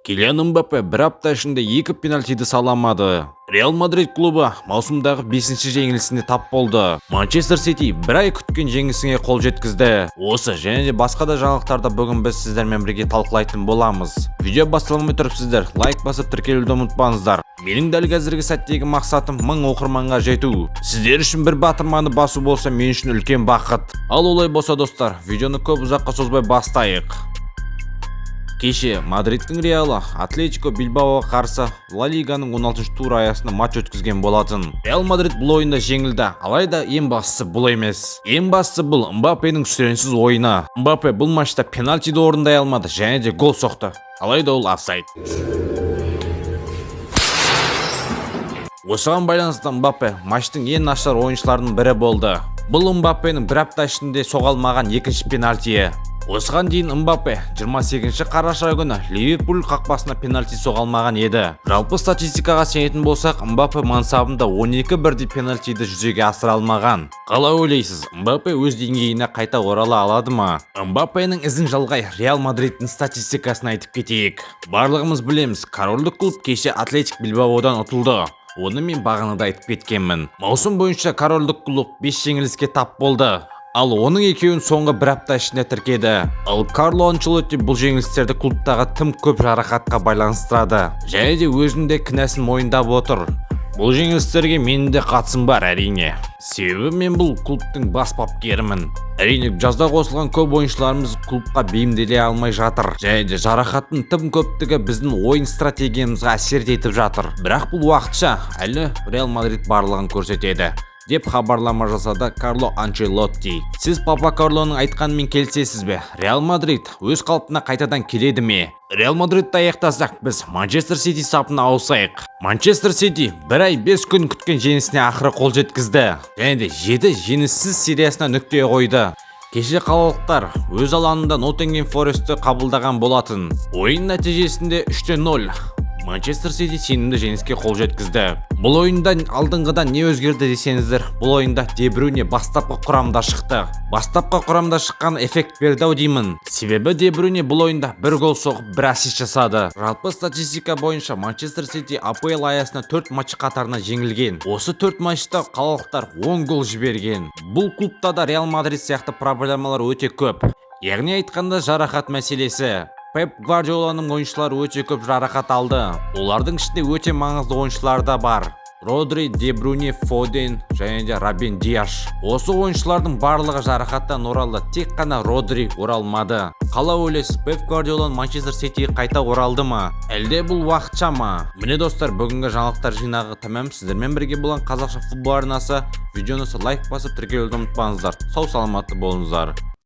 Килиан Мбаппе бір апта ішінде 2 пенальтиді сала алмады. Реал Мадрид клубы маусымдағы 5-ші жеңілісіне тап болды. Манчестер Сити бір ай күткен жеңісіне қол жеткізді. Осы және де басқа да жаңалықтарда бүгін біз сіздермен бірге талқылайтын боламыз. Видео басталмай тұрып сіздер лайк басып тіркелуді ұмытпаңыздар. Менің дәл қазіргі сәттегі мақсатым 1000 оқырманға жету. Сіздер үшін бір батырманы басу болса, мен үшін үлкен бақыт. Ал олай болса достар, видеоны көп ұзаққа созбай бастайық. Кеше Мадридтің Реалы Атлетико Билбаоға қарсы Ла Лиганың 16-шы туры аясында матч өткізген болатын. Реал Мадрид бұл ойында жеңілді, алайда ең бастысы бұл емес. Ең бастысы бұл Мбаппенің сүренсіз ойыны. Мбаппе бұл матчта пенальтиді орындай алмады және де гол соқты, алайда ол офсайд. Осыған байланысты Мбаппе матчтың ең нашар ойыншыларының бірі болды. Бұл Мбаппенің бір апта ішінде соға алмаған екінші пенальтиі. Осыған дейін Мбаппе 28 қараша күні Ливерпуль қақпасына пенальти соға алмаған еді. Жалпы статистикаға сенетін болсақ, Мбаппе мансабында 12 бірдей пенальтиді жүзеге асыра алмаған. Қалай ойлайсыз, Мбаппе өз деңгейіне қайта орала алады ма? Мбаппенің ізін жалғай Реал Мадридтің статистикасын айтып кетейік. Барлығымыз білеміз, корольдік клуб кеше Атлетик Билбаодан ұтылды. Оны мен бағанада айтып кеткенмін. Маусым бойынша корольдік клуб 5 жеңіліске тап болды. Ал оның екеуін соңғы бір апта ішінде тіркеді. Ал Карло Анчелотти бұл жеңілістерді клубтағы тым көп жарақатқа байланыстырады. Және де өзінде кінәсін мойындап отыр. Бұл жеңілістерге менің де қатысым бар әрине. Себебі мен бұл клубтың бас бапкерімін. Әрине жазда қосылған көп ойыншыларымыз клубқа бейімделе алмай жатыр. Және де жарақаттың тым көптігі біздің ойын стратегиямызға әсер етіп жатыр. Бірақ бұл уақытша, әлі Реал Мадрид барлығын көрсетеді деп хабарлама жасады Карло Анчелотти. Сіз Папа Карлоның айтқанымен келісесіз бе? Реал Мадрид өз қалпына қайтадан келеді ме? Реал Мадридті аяқтасақ, біз Манчестер Сити сапына ауысайық. Манчестер Сити бір ай 5 күн күткен жеңісіне ақыры қол жеткізді. Және де 7 жеңіссіз сериясына нүкте қойды. Кеше қалалықтар өз алаңында Ноттингем Форестті қабылдаған болатын. Ойын нәтижесінде 3-0. Манчестер Сити сенімді жеңіске қол жеткізді. Бұл ойында алдыңғыдан не өзгерді десеңіздер, бұл ойында Де Брюйне бастапқы құрамда шықты. Бастапқы құрамда шыққан эффект берді ау деймін. Себебі Де Брюйне бұл ойында бір гол соғып, бір ассист жасады. Жалпы статистика бойынша Манчестер Сити АПЛ аясында 4 матч қатарынан жеңілген. Осы 4 матчта қалалықтар 10 гол жіберген. Бұл клубта да Реал Мадрид сияқты проблемалар өте көп. Яғни айтқанда жарақат мәселесі. Пеп Гвардиоланың ойыншылары өте көп жарақат алды. Олардың ішінде өте маңызды ойыншылар да бар. Родри, Де Брюйне, Фоден және де Рубен Диаш. Осы ойыншылардың барлығы жарақаттан оралды, тек қана Родри оралмады. Қалай ойлайсыз, Пеп Гвардиоланың Манчестер Ситиге қайта оралды ма? Әлде бұл уақытша ма? Міне достар, бүгінгі жаңалықтар жинағы тәмам. Сіздермен бірге болған қазақша футбол арнасы. Видеоны лайк басып тіркелуді ұмытпаңыздар. Сау саламатты болыңыздар.